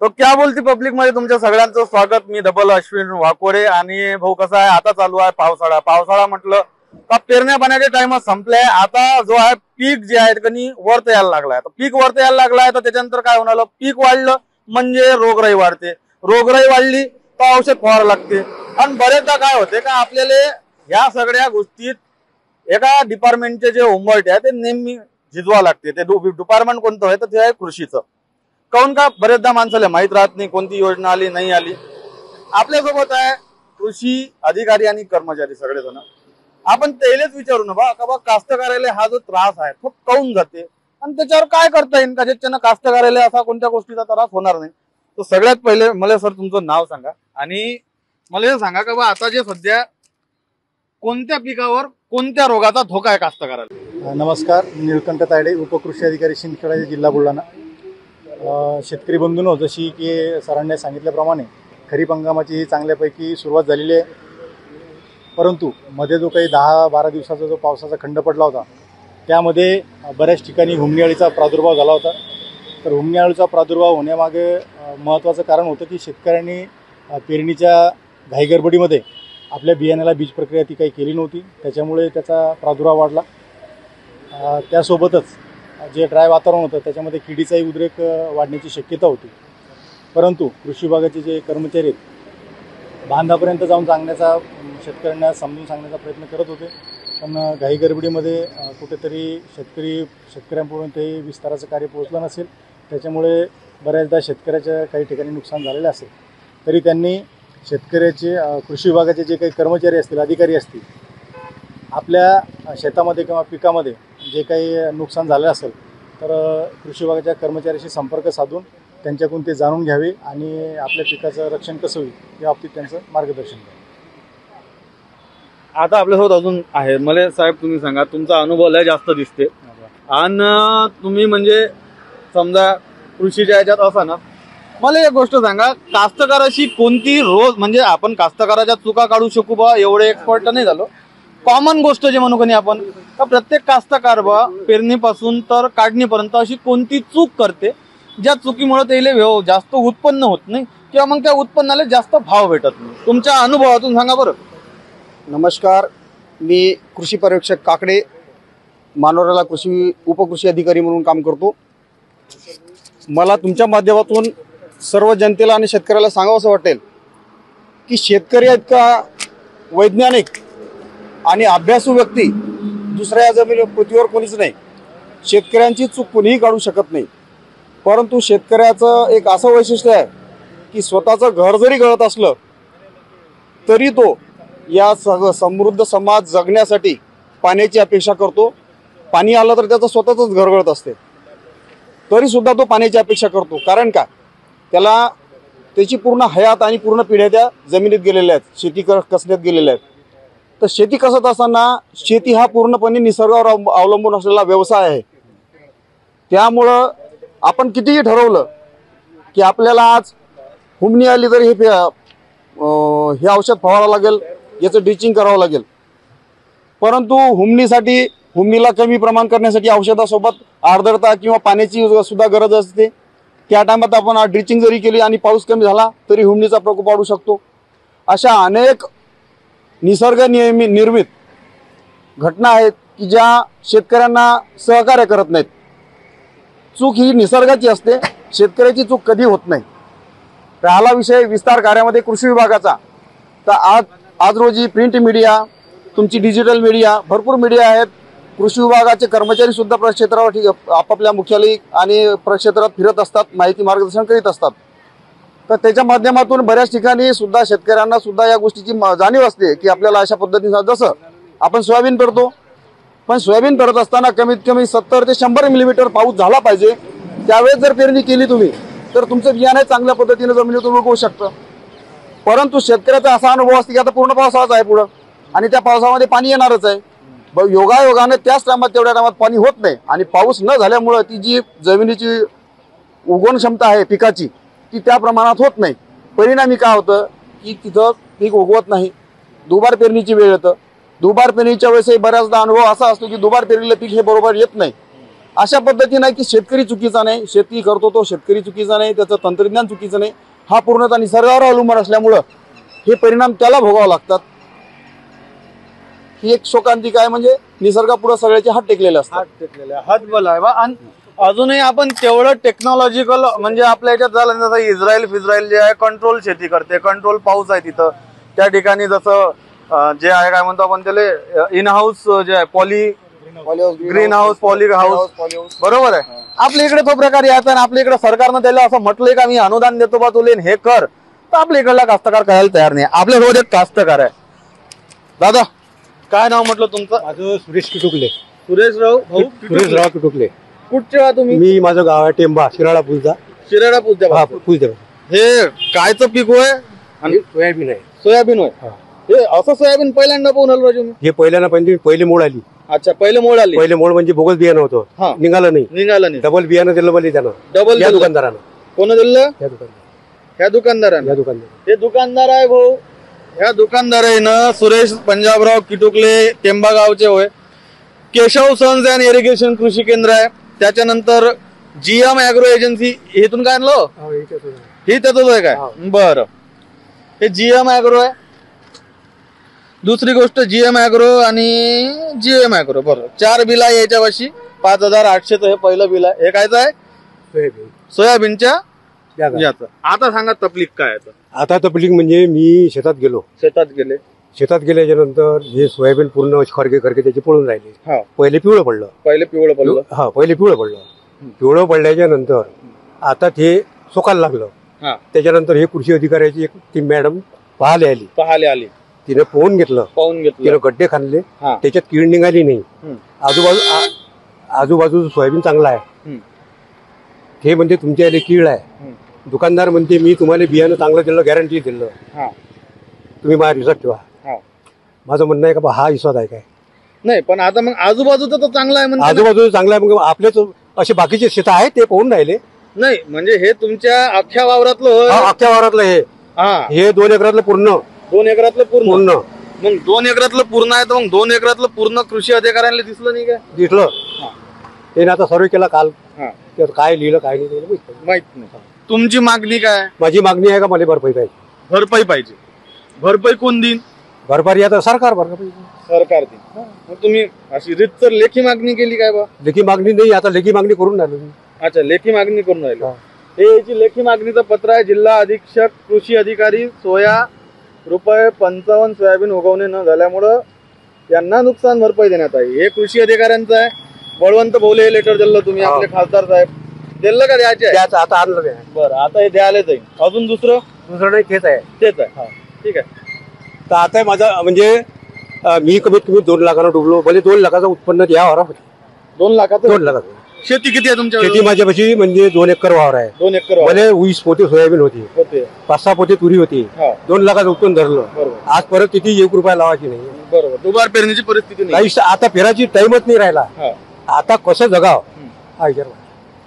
तो क्या बोलती पब्लिक मध्ये तुमच्या सगळ्यांचं स्वागत। मी डबल अश्विन वाकोडे। आणि भाऊ कसं आहे, आता चालू आहे पावसाळा म्हटलं का पेरण्या पाण्याचे टाइम संपले। आता जो आहे पीक जे आहे कनी वरत यायला लागलाय। तर पीक वरत यायला लागलाय तर त्याच्यानंतर काय होणार, पीक वाढलं म्हणजे रोगराई वाढते, रोगराई वाढली तर औषध फवारा लागते। आणि बरेचदा काय होते का आपल्याला ह्या सगळ्या गोष्टीत एका डिपार्टमेंटचे जे होमवर्क आहे ते नेहमी झिजवा लागते। ते डिपार्टमेंट कोणतं आहे तर ते आहे कृषीचं। काऊन का बरेचदा माणसाला माहित राहत नाही कोणती योजना आली नाही आली। आपल्यासोबत आहे कृषी अधिकारी आणि कर्मचारी सगळेजण। आपण त्यालाच विचारू ना बा कास्तकाराला हा जो त्रास आहे तो काऊन जाते आणि त्याच्यावर काय करता येईल का ज्याच्यानं कास्तकाराला असा कोणत्या गोष्टीचा त्रास होणार नाही। तर सगळ्यात पहिले मला सर तुमचं नाव सांगा आणि मला हे सांगा का बा आता जे सध्या कोणत्या पिकावर कोणत्या रोगाचा धोका आहे कास्तकाराला। नमस्कार, निळकंठ तायडे, उपकृषी अधिकारी शिंदखेडा, जिल्हा बुलढाणा। शेतकरी बंधूंनो, जशी की सरांनी सांगितल्याप्रमाणे खरीप हंगामाची चांगल्यापैकी सुरुवात झालेली आहे। परंतु मध्ये जो काही 10-12 दिवसाचा जो पावसाचा खंड पडला होता त्यामध्ये बऱ्याच ठिकाणी हुमणी अळीचा प्रादुर्भाव झाला होता। तर हुमणी अळीचा प्रादुर्भाव होण्यामागे महत्त्वाचं कारण होतं की शेतकऱ्यांनी पेरणीच्या घाईगडबडीमध्ये आपल्या बियाण्याला बीज प्रक्रिया ती काही केली नव्हती, त्याच्यामुळे त्याचा प्रादुर्भाव वाढला। त्यासोबतच जे ड्राय वातावरण होतं त्याच्यामध्ये किडीचाही उद्रेक वाढण्याची शक्यता होती। परंतु कृषी विभागाचे जे कर्मचारी आहेत बांधापर्यंत जाऊन सांगण्याचा, शेतकऱ्यांना समजून सांगण्याचा प्रयत्न करत होते, पण घाई गडबडीमध्ये कुठेतरी शेतकऱ्यांपर्यंत ते विस्ताराचं कार्य पोहोचलं नसेल, त्याच्यामुळे बऱ्याचदा शेतकऱ्याच्या काही ठिकाणी नुकसान झालेलं असेल। तरी त्यांनी शेतकऱ्याचे कृषी विभागाचे जे काही कर्मचारी असतील, अधिकारी असतील, आपल्या शेतामध्ये किंवा पिकामध्ये जे काही नुकसान झालं असेल तर कृषी विभागाच्या कर्मचाऱ्याशी संपर्क साधून त्यांच्याकडून ते जाणून घ्यावे आणि आपल्या पिकाचं रक्षण कसं होईल या बाबतीत त्यांचं मार्गदर्शन करावे। आता आपल्यासोबत अजून आहे, मला साहेब तुम्ही सांगा, तुमचा अनुभव लय जास्त दिसते आणि तुम्ही म्हणजे समजा कृषीच्या याच्यात असा ना, मला एक गोष्ट सांगा, कास्तकाराशी कोणती रोज म्हणजे आपण कास्तकाराच्या चुका काढू शकू बा एवढे एक्सपर्ट नाही झालो, कॉमन गोष्ट जे म्हणू कोणी आपण का प्रत्येक कास्तकार बा पेरणीपासून तर काढणीपर्यंत अशी कोणती चूक करते ज्या चुकीमुळे त्याला जास्त उत्पन्न होत नाही किंवा मग त्या उत्पन्नाला जास्त भाव भेटत नाही, तुमच्या अनुभवातून सांगा बरं। नमस्कार, मी कृषी पर्यवेक्षक काकडे, मानोराला उपकृषी अधिकारी म्हणून काम करतो। मला तुमच्या माध्यमातून सर्व जनतेला आणि शेतकऱ्याला सांगावंसं वाटेल की शेतकरी इतका वैज्ञानिक आणि अभ्यासू व्यक्ती दुसऱ्या जमिनी पृथ्वीवर कोणीच नाही। शेतकऱ्यांची चूक कोणीही काढू शकत नाही, परंतु शेतकऱ्याचं एक असं वैशिष्ट्य आहे की स्वतःचं घर जरी गळत असलं तरी तो या समृद्ध समाज जगण्यासाठी पाण्याची अपेक्षा करतो। पाणी आलं तर त्याचं स्वतःचंच घर गळत असते तरीसुद्धा तो पाण्याची अपेक्षा करतो, कारण का त्याला त्याची पूर्ण हयात आणि पूर्ण पिढ्या त्या जमिनीत गेलेल्या आहेत, शेती कसण्यात गेलेल्या आहेत। तर शेती कसत असताना शेती हा पूर्णपणे निसर्गावर अवलंबून असलेला व्यवसाय आहे। त्यामुळं आपण कितीही ठरवलं की आपल्याला आज हुमणी आली तरी हे औषध फवारावं लागेल, याचं ड्रिचिंग करावं लागेल, परंतु हुमणीला कमी प्रमाण करण्यासाठी औषधासोबत आर्द्रता किंवा पाण्याची सुद्धा गरज असते। त्या टायमात आपण ड्रिचिंग जरी केली आणि पाऊस कमी झाला तरी हुमणीचा प्रकोप वाढू शकतो। अशा अनेक निसर्ग निर्मित घटना आहेत की ज्या शेतकऱ्यांना सहकार्य करत नाहीत। चूक ही निसर्गाची असते, शेतकऱ्याची चूक कधी होत नाही। राहिला विषय विस्तार कार्यामध्ये कृषी विभागाचा, तर आज रोजी प्रिंट मीडिया, तुमची डिजिटल मीडिया, भरपूर मीडिया आहेत। कृषी विभागाचे कर्मचारी सुद्धा प्रक्षेत्रावर आपापल्या मुख्यालय आणि प्रक्षेत्रात फिरत असतात, माहिती मार्गदर्शन करीत असतात। तर त्याच्या माध्यमातून बऱ्याच ठिकाणी सुद्धा शेतकऱ्यांना सुद्धा या गोष्टीची जाणीव असते की आपल्याला अशा पद्धतीने, जसं आपण सोयाबीन पेरतो, पण सोयाबीन पेरत असताना कमीत कमी 70 ते 100 मिलीमीटर पाऊस झाला पाहिजे। त्यावेळेस जर पेरणी केली तुम्ही तर तुमचं बियाणे चांगल्या पद्धतीने जमिनीतून उगवू शकतं। परंतु शेतकऱ्याचा असा अनुभव असतो की आता पूर्ण पावसाळाच आहे पुढं आणि त्या पावसामध्ये पाणी येणारच आहे, योगायोगाने त्याच टायमात तेवढ्या टायमात पाणी होत नाही आणि पाऊस न झाल्यामुळं ती जी जमिनीची उगवण क्षमता आहे पिकाची ती त्या प्रमाणात होत नाही। परिणामी काय होतं की तिथं पीक उगवत नाही, दुबार पेरणीची वेळ येतं। दुबार पेरणीच्या वेळेसही बऱ्याचदा अनुभव असा असतो की दुबार पेरणीला पीक हे बरोबर येत नाही। अशा पद्धतीने आहे की शेतकरी चुकीचा नाही, शेती करतो तो शेतकरी चुकीचा नाही, त्याचं तंत्रज्ञान चुकीचं नाही, हा पूर्णतः निसर्गावर अवलंबून असल्यामुळं हे परिणाम त्याला भोगावे लागतात. ही एक शोकांतिका आहे, म्हणजे निसर्गापुढे सगळ्याचे हात टेकलेले असतात. हातबल आहे बा. आणि अजूनही आपण तेवढं टेक्नॉलॉजिकल म्हणजे आपल्या याच्यात झालं जसं इस्रायल जे आहे कंट्रोल शेती करते, कंट्रोल पाऊस आहे तिथं. त्या ठिकाणी जसं जे आहे काय म्हणतो आपण त्याला इन हाऊस जे आहे ग्रीन हाऊस पॉली हाऊस बरोबर आहे. आपल्या इकडे तो प्रकार यायचा आणि आपल्या इकडे सरकारनं त्याला असं म्हटलंय का मी अनुदान देतो बा तुले हे कर, तर आपल्या इकडला कास्तकार करायला तयार नाही. आपल्यासोबत एक कास्तकार आहे. दादा काय नाव म्हटलं तुमचं? माझं सुरेश किटुकले. सुरेशराव किटुकले. कुठचे वा तुम्ही? मी माझं गाव आहे टेंबा शिराळा पुलचा. शिराडा पूजा. हे कायचं पीक होय? आणि सोयाबीन आहे. सोयाबीन होय. हे असं सोयाबीन पहिल्यांदा पाहून आलो राजू मी. हे पहिल्यांदा पहिले मोड आली. अच्छा पहिले मोड आली. पहिले मोड म्हणजे बोगस बियाणं हा. होतं, निघालं नाही. डबल बियाणं दिलं मला त्यानं. डबल या दुकानदारानं. कोण दिलं? या दुकानदारानं. हे दुकानदार आहे भाऊ. ह्या दुकानदार आहे ना सुरेश पंजाबराव किटुकले, टेंबा गावचे होय. केशव सन्स अँड इरिगेशन कृषी केंद्र आहे. त्याच्यानंतर जीएम ऍग्रो एजन्सी, हेतून काय आणलं? ही त्याच आहे काय? बरं. हे जीएम ऍग्रो आहे. दुसरी गोष्ट जीएम ऍग्रो आणि जीएम ऍग्रो बरोबर 4 बिल आहे याच्यापाशी. 5800 हे पहिलं बिल आहे. हे कायचं आहे? सोयाबीनच्या याचं. आता सांगा तकलीफ काय आहे? आता तकलीफ म्हणजे मी शेतात गेले. शेतात गेल्याच्या नंतर हे सोयाबीन पूर्ण खरगे त्याचे पळून राहिले. पहिले पिवळं पडलं. पहिले पिवळं पडलं. पिवळं पडल्याच्या नंतर आता ते सुकायला लागलं. त्याच्यानंतर हे कृषी अधिकाऱ्याची एक ती मॅडम पाहायला आली. तिने पाहून घेतलं. तिने गड्डे खाल्ले. त्याच्यात कीड निघाली नाही. आजूबाजूचं सोयाबीन चांगला आहे. हे म्हणजे तुमच्या याला कीड आहे. दुकानदार म्हणते मी तुम्हाला बियाणं चांगलं दिलं, गॅरंटी दिलं, तुम्ही माझ्या विश्वास ठेवा. माझं म्हणणं आहे का हा विश्वास आहे काय? नाही, पण आता मग आजूबाजूचं तर चांगलं आहे. आजूबाजूचं चांगलं आहे मग आपलेच असे बाकीचे शेत आहेत ते पाहून राहिले. नाही म्हणजे हे तुमच्या अख्ख्या वावरातलं? अख्ख्या वावरातलं हे 2 एकरातलं पूर्ण. 2 एकरातलं पूर्ण. मग 2 एकरातलं पूर्ण आहे तर मग 2 एकरातलं पूर्ण कृषी अधिकाऱ्यांना दिसलं नाही काय? दिसलं. त्याने आता सर्वे केला काल. काय लिहिलं काय नाही माहित नाही. तुमची मागणी काय? माझी मागणी आहे का मला भरपाई पाहिजे. भरपाई कोण देईन? भरपाई आता सरकार देईन. मग तुम्ही अशी रीतसर लेखी मागणी केली काय बा? लेखी मागणी नाही, आता लेखी मागणी करून राहिलो. अच्छा, लेखी मागणी करून राहिलो. हे याची लेखी मागणीचं पत्र आहे. जिल्हा अधीक्षक कृषी अधिकारी सोया ₹55 सोयाबीन उगवणे न झाल्यामुळं यांना नुकसान भरपाई देण्यात आहे. हे कृषी अधिकाऱ्यांचं आहे. बळवंत भोले हे लेटर दिलं तुम्ही, आपले खासदार साहेब दिलं का? द्यायचे आता आणलं. बरं, आता हे द्यायला जाईल. अजून दुसरं नाही? तेच आहे. ठीक आहे. तर आता माझा म्हणजे मी कमीत कमी 2 लाखानं डुबलो. म्हणजे 2 लाखाचं उत्पन्न या वावरात. 2 लाखाचं? 2 लाखाचं. शेती किती आहे तुमच्या? शेती माझ्यापाशी म्हणजे 2 एकर वावर आहे. 2 एकर. मला 20 पोते सोयाबीन होती, 5-6 पोते तुरी होती. 2 लाखाचं उत्पन्न धरलं. आज परत किती 1 रुपया लावायची नाही. बरोबर. दुबार पेरणीची परिस्थिती नाही. आता पेराची टाइमच नाही राहिला. आता कसं जगाव हा विचार.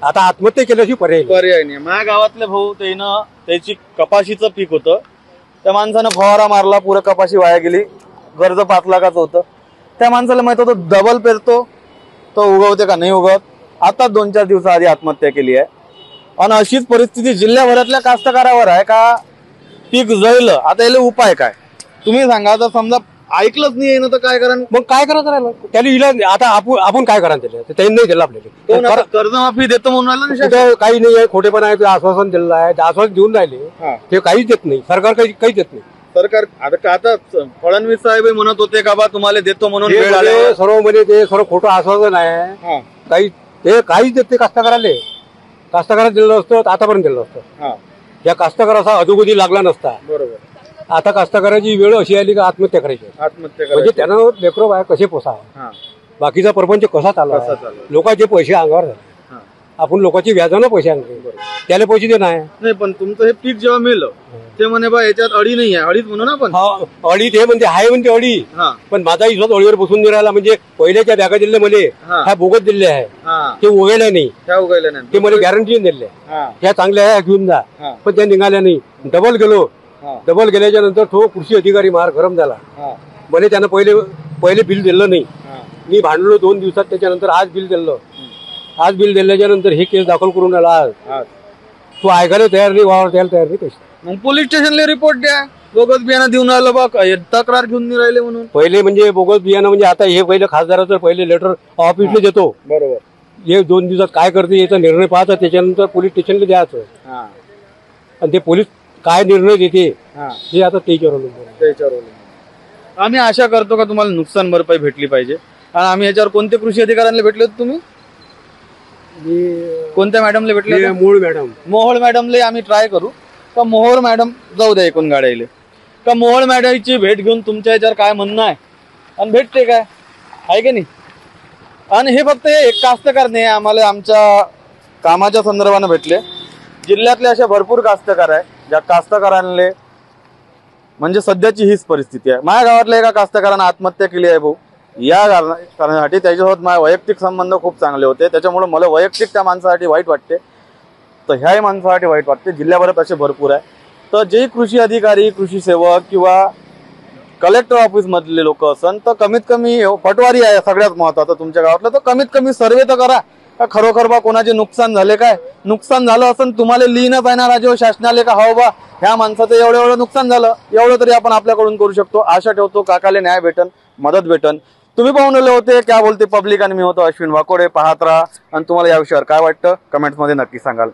आता आत्महत्या केल्याची पर्याय नाही. माझ्या गावातले भाऊ त्याची कपाशीचं पीक होतं. त्या माणसानं फवारा मारला, पुरं कपाशी वाया गेली. कर्ज 5 लाखाचं होतं. त्या माणसाला माहित होतं डबल पेरतो तो उगवते का नाही उगवत. आता 2-4 दिवसाआधी आत्महत्या केली आहे. आणि अशीच परिस्थिती जिल्ह्याभरातल्या कास्तकारावर आहे का पीक जळलं. आता याला उपाय काय तुम्ही सांगा. आता समजा ऐकलंच नाही ना तर काय करा? मग काय करायचं राहिलं त्याला इलाज. आता आपण काय करा त्यांनी नाही दिलं आपल्याला. कर्जमाफी देतो म्हणून काही नाही आहे. खोटेपणा आहे. आश्वासन दिलेलं आहे. आश्वासन देऊन राहिले ते काहीच देत नाही. सरकार काहीच देत नाही. सरकार आता फडणवीस साहेब म्हणत होते का बा तुम्हाला देतो म्हणून. सर्व म्हणजे ते सर्व खोटं आश्वासन आहे. ते काहीच देत नाही. कास्तकाराला दिलं असतं आतापर्यंत दिलं असतं. या कास्तकाराचा अधोगती लागला नसता. बरोबर. आता कास्तकाराची वेळ अशी आली का आत्महत्या करायची. म्हणजे त्यानं लेकरं बाय कसे पोसा, बाकीचा प्रपंच कसा चालू, लोकांचे पैसे अंगावर झाले. आपण लोकांची व्याजानं पैसे आणले, त्याला पैसे देणं आहे. नाही पण तुमचं हे पीक जेव्हा मिळलं ते म्हणे बा याच्यात अडी नाही आहे. अडीच म्हणून आपण अडी ते म्हणते आहे म्हणते अडी. पण माझा विश्वास अडीवर बसून नाही राहिला. म्हणजे पहिल्याच्या बॅगा दिले मले ह्या बोगत दिले आहे. ते उगायला नाही. ते मला गॅरंटी दिले ह्या चांगल्या आहे घेऊन जा. पण त्या निघाल्या नाही. डबल गेल्याच्या नंतर तो कृषी अधिकारी मार गरम झाला. मला त्यानं पहिले बिल दिलं नाही. मी भांडलो 2 दिवसात. त्याच्यानंतर आज बिल दिलं. आज बिल दिल्याच्या नंतर हे केस दाखल करून आला आज तो ऐकायला तयार नाही, वावर द्यायला तयार नाही कशी. मग पोलीस स्टेशनला रिपोर्ट द्या, बोगस बियाणं देऊन राहिलं बा, तक्रार घेऊन नाही राहिले म्हणून. पहिले म्हणजे बोगस बियाणं म्हणजे आता हे पहिले खासदाराचं पहिले लेटर ऑफिसला देतो, बरोबर. हे 2 दिवसात काय करते याचा निर्णय पाहता, त्याच्यानंतर पोलीस स्टेशनला द्यायचं आणि ते पोलीस काय निर्णय देते हे आता त्याच्यावर अवलंबून. आम्ही आशा करतो का तुम्हाला नुकसान भरपाई भेटली पाहिजे. आणि आम्ही याच्यावर कोणते कृषी अधिकाऱ्यांना भेटले होते तुम्ही? कोणत्या मॅडमला भेटले होते? मूळ मॅडम मोहोळ मॅडमला आम्ही ट्राय करू का मोहोळ मॅडम जाऊ द्या एकूण गाड्याले का मोहोळ मॅडमची भेट घेऊन तुमच्या याच्यावर काय म्हणणं आहे आणि भेटते काय आहे की नाही. आणि हे फक्त एक कास्तकार नाही, आम्हाला आमच्या कामाच्या संदर्भाने भेटले. जिल्ह्यातले अशा भरपूर कास्तकार आहे ज्या कास्तकारांना म्हणजे सध्याची हीच परिस्थिती आहे. माझ्या गावातल्या एका कास्तकारानं आत्महत्या केली आहे भाऊ. या कारणासाठी त्याच्यासोबत माझे वैयक्तिक संबंध खूप चांगले होते, त्याच्यामुळे मला वैयक्तिक त्या माणसासाठी वाईट वाटते. तर ह्याही माणसासाठी वाईट वाटते. जिल्ह्याभरात असे भरपूर आहे. तर जे कृषी अधिकारी, कृषी सेवक किंवा कलेक्टर ऑफिस मधले लोक असन तर कमीत कमी पटवारी आहे सगळ्यात महत्वाचं तुमच्या गावातलं, तर कमीत कमी सर्वे तर करा का खरोखर बा कोणाचे नुकसान झाले, काय नुकसान झालं असं तुम्हाला लिहिणं पाहिजे राज्य शासनाले का हो बा ह्या माणसाचं एवढं नुकसान झालं, एवढं तरी आपण आपल्याकडून करू शकतो. आशा ठेवतो काकाले न्याय भेटन, मदत भेटन. तुम्ही पाहून आले होते क्या बोलते पब्लिक आणि मी होतो अश्विन वाकोडे. पाहत राहा आणि तुम्हाला या विषयावर काय वाटतं कमेंट्समध्ये नक्की सांगाल.